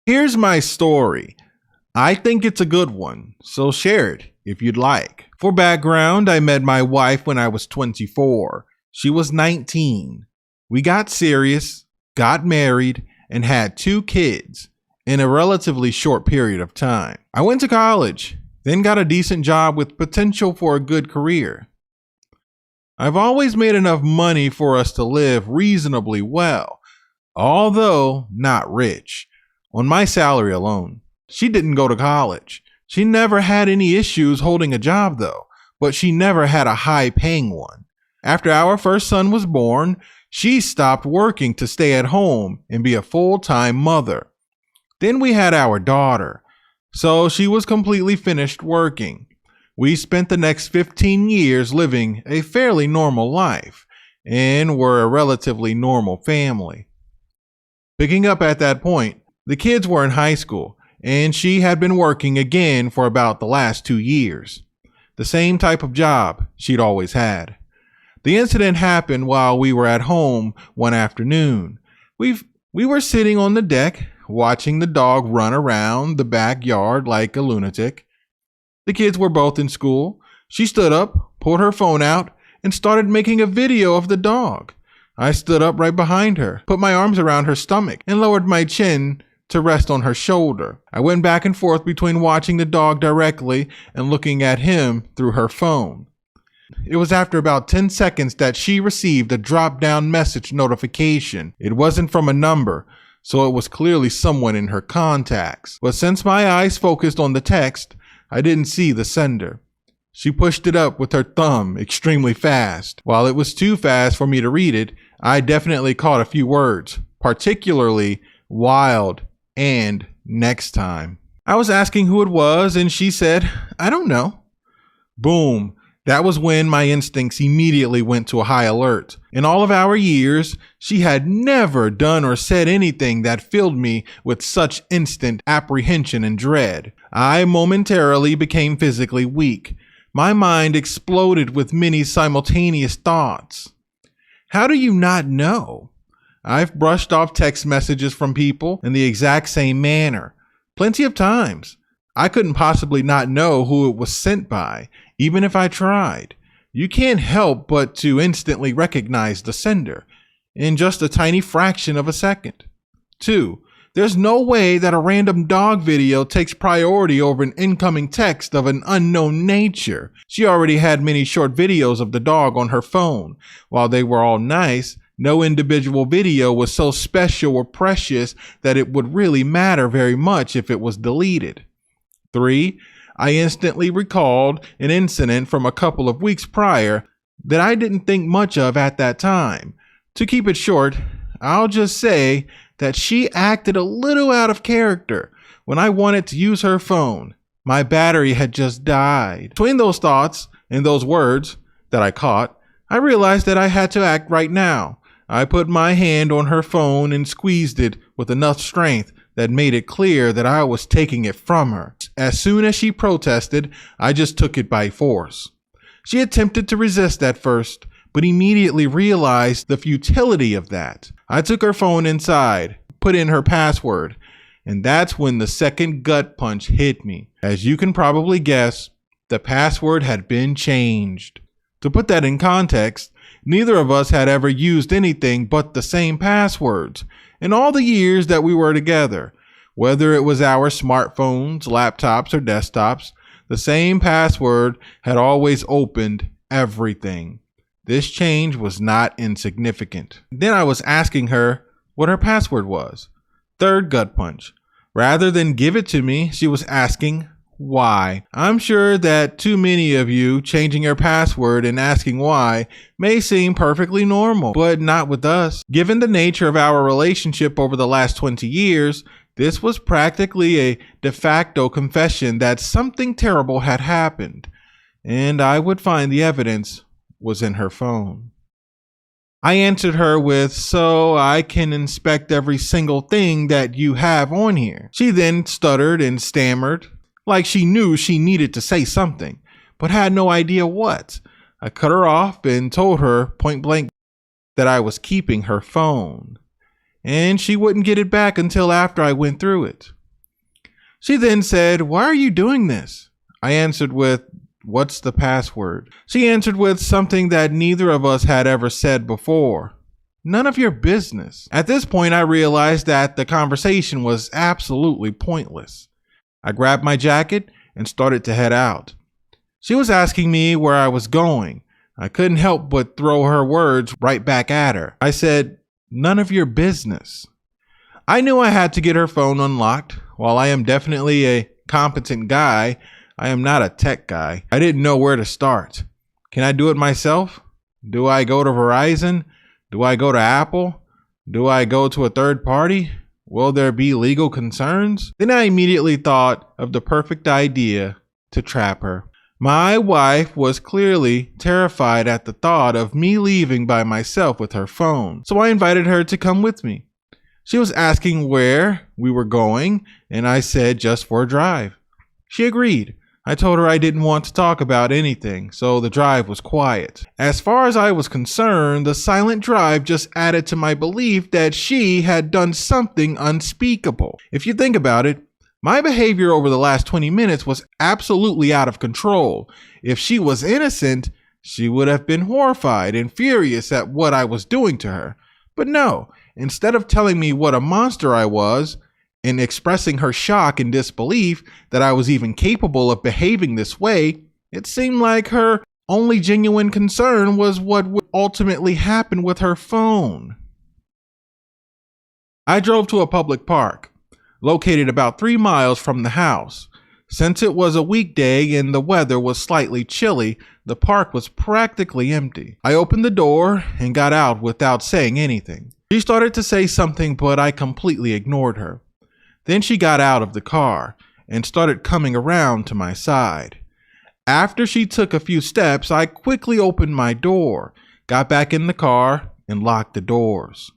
Here's my story. I think it's a good one, so share it if you'd like. For background, I met my wife when I was 24. She was 19. We got serious, got married, and had 2 kids in a relatively short period of time. I went to college, then got a decent job with potential for a good career. I've always made enough money for us to live reasonably well, although not rich, on my salary alone. She didn't go to college. She never had any issues holding a job though, but she never had a high paying one. After our first son was born, she stopped working to stay at home and be a full-time mother. Then we had our daughter, so she was completely finished working. We spent the next 15 years living a fairly normal life and were a relatively normal family. Picking up at that point, the kids were in high school and she had been working again for about the last 2 years. The same type of job she'd always had. The incident happened while we were at home one afternoon. We were sitting on the deck watching the dog run around the backyard like a lunatic. The kids were both in school. She stood up, pulled her phone out, and started making a video of the dog. I stood up right behind her, put my arms around her stomach, and lowered my chin to rest on her shoulder. I went back and forth between watching the dog directly and looking at him through her phone. It was after about 10 seconds that she received a drop-down message notification. It wasn't from a number, so it was clearly someone in her contacts. But since my eyes focused on the text, I didn't see the sender. She pushed it up with her thumb extremely fast. While it was too fast for me to read it, I definitely caught a few words, particularly wild and next time. I was asking who it was and she said, "I don't know." Boom. That was when my instincts immediately went to a high alert. In all of our years, she had never done or said anything that filled me with such instant apprehension and dread. I momentarily became physically weak. My mind exploded with many simultaneous thoughts. How do you not know? I've brushed off text messages from people in the exact same manner. Plenty of times. I couldn't possibly not know who it was sent by, even if I tried. You can't help but to instantly recognize the sender in just a tiny fraction of a second. 2. There's no way that a random dog video takes priority over an incoming text of an unknown nature. She already had many short videos of the dog on her phone. While they were all nice, no individual video was so special or precious that it would really matter very much if it was deleted. 3. I instantly recalled an incident from a couple of weeks prior that I didn't think much of at that time. To keep it short, I'll just say that she acted a little out of character when I wanted to use her phone. My battery had just died. Between those thoughts and those words that I caught, I realized that I had to act right now. I put my hand on her phone and squeezed it with enough strength that made it clear that I was taking it from her. As soon as she protested, I just took it by force. She attempted to resist at first, but immediately realized the futility of that. I took her phone inside, put in her password, and that's when the second gut punch hit me. As you can probably guess, the password had been changed. To put that in context, neither of us had ever used anything but the same passwords in all the years that we were together. Whether it was our smartphones, laptops, or desktops, the same password had always opened everything. This change was not insignificant. Then I was asking her what her password was. Third gut punch. Rather than give it to me, she was asking why. I'm sure that too many of you changing your password and asking why may seem perfectly normal, but not with us. Given the nature of our relationship over the last 20 years, this was practically a de facto confession that something terrible had happened, and I would find the evidence was in her phone. I answered her with, "So I can inspect every single thing that you have on here." She then stuttered and stammered, like she knew she needed to say something, but had no idea what. I cut her off and told her point blank that I was keeping her phone. and she wouldn't get it back until after I went through it. She then said, "Why are you doing this?" I answered with, "What's the password?" She answered with something that neither of us had ever said before. "None of your business." At this point, I realized that the conversation was absolutely pointless. I grabbed my jacket and started to head out. She was asking me where I was going. I couldn't help but throw her words right back at her. I said, "None of your business." I knew I had to get her phone unlocked. While I am definitely a competent guy, I am not a tech guy. I didn't know where to start. Can I do it myself? Do I go to Verizon? Do I go to Apple? Do I go to a third party? Will there be legal concerns? Then I immediately thought of the perfect idea to trap her. My wife was clearly terrified at the thought of me leaving by myself with her phone, so I invited her to come with me. She was asking where we were going, and I said just for a drive. She agreed. I told her I didn't want to talk about anything, so the drive was quiet. As far as I was concerned, the silent drive just added to my belief that she had done something unspeakable. If you think about it, my behavior over the last 20 minutes was absolutely out of control. If she was innocent, she would have been horrified and furious at what I was doing to her. But no, instead of telling me what a monster I was and expressing her shock and disbelief that I was even capable of behaving this way, it seemed like her only genuine concern was what would ultimately happen with her phone. I drove to a public park located about 3 miles from the house. Since it was a weekday and the weather was slightly chilly, the park was practically empty. I opened the door and got out without saying anything. She started to say something, but I completely ignored her. Then she got out of the car and started coming around to my side. After she took a few steps, I quickly opened my door, got back in the car, and locked the doors.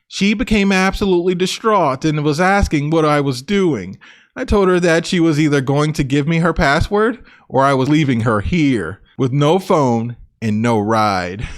She became absolutely distraught and was asking what I was doing. I told her that she was either going to give me her password or I was leaving her here with no phone and no ride.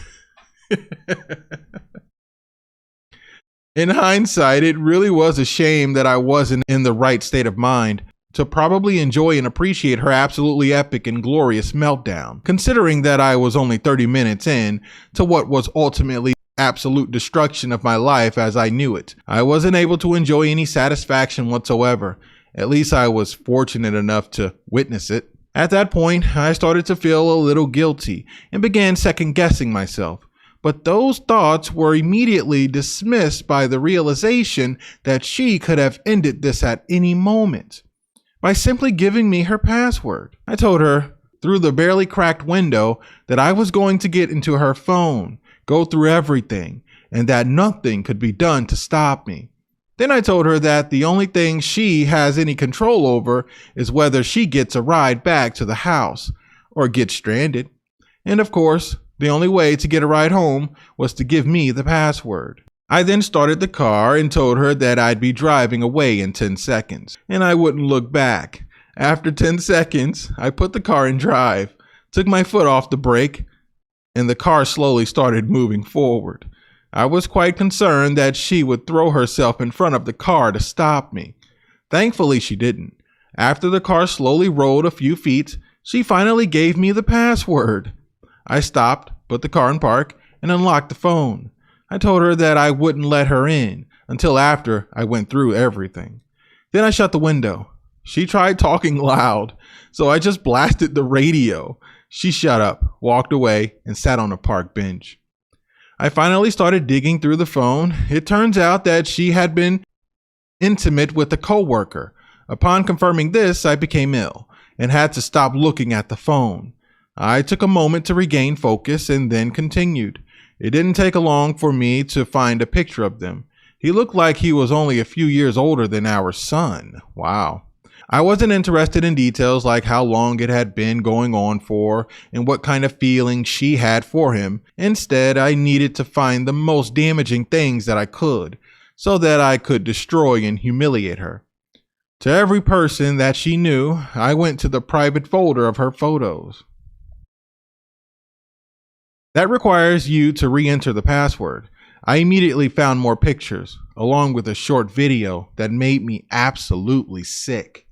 In hindsight, it really was a shame that I wasn't in the right state of mind to probably enjoy and appreciate her absolutely epic and glorious meltdown, considering that I was only 30 minutes in to what was ultimately absolute destruction of my life as I knew it. I wasn't able to enjoy any satisfaction whatsoever. At least I was fortunate enough to witness it. At that point, I started to feel a little guilty and began second-guessing myself. But those thoughts were immediately dismissed by the realization that she could have ended this at any moment by simply giving me her password. I told her through the barely cracked window that I was going to get into her phone, go through everything, and that nothing could be done to stop me. Then I told her that the only thing she has any control over is whether she gets a ride back to the house or gets stranded. And of course, the only way to get a ride home was to give me the password. I then started the car and told her that I'd be driving away in 10 seconds and I wouldn't look back. After 10 seconds, I put the car in drive, took my foot off the brake, and the car slowly started moving forward. I was quite concerned that she would throw herself in front of the car to stop me. Thankfully, she didn't. After the car slowly rolled a few feet, she finally gave me the password. I stopped, put the car in park, and unlocked the phone. I told her that I wouldn't let her in until after I went through everything. Then I shut the window. She tried talking loud, so I just blasted the radio. She shut up, walked away, and sat on a park bench. I finally started digging through the phone. It turns out that she had been intimate with a coworker. Upon confirming this, I became ill and had to stop looking at the phone. I took a moment to regain focus and then continued. It didn't take long for me to find a picture of them. He looked like he was only a few years older than our son. Wow. I wasn't interested in details like how long it had been going on for and what kind of feelings she had for him. Instead, I needed to find the most damaging things that I could so that I could destroy and humiliate her. To every person that she knew, I went to the private folder of her photos. That requires you to re-enter the password. I immediately found more pictures, along with a short video that made me absolutely sick.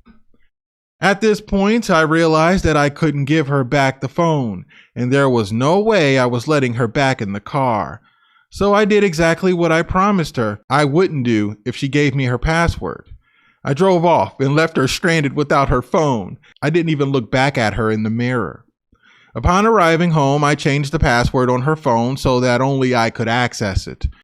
At this point, I realized that I couldn't give her back the phone, and there was no way I was letting her back in the car. So I did exactly what I promised her I wouldn't do if she gave me her password. I drove off and left her stranded without her phone. I didn't even look back at her in the mirror. Upon arriving home, I changed the password on her phone so that only I could access it.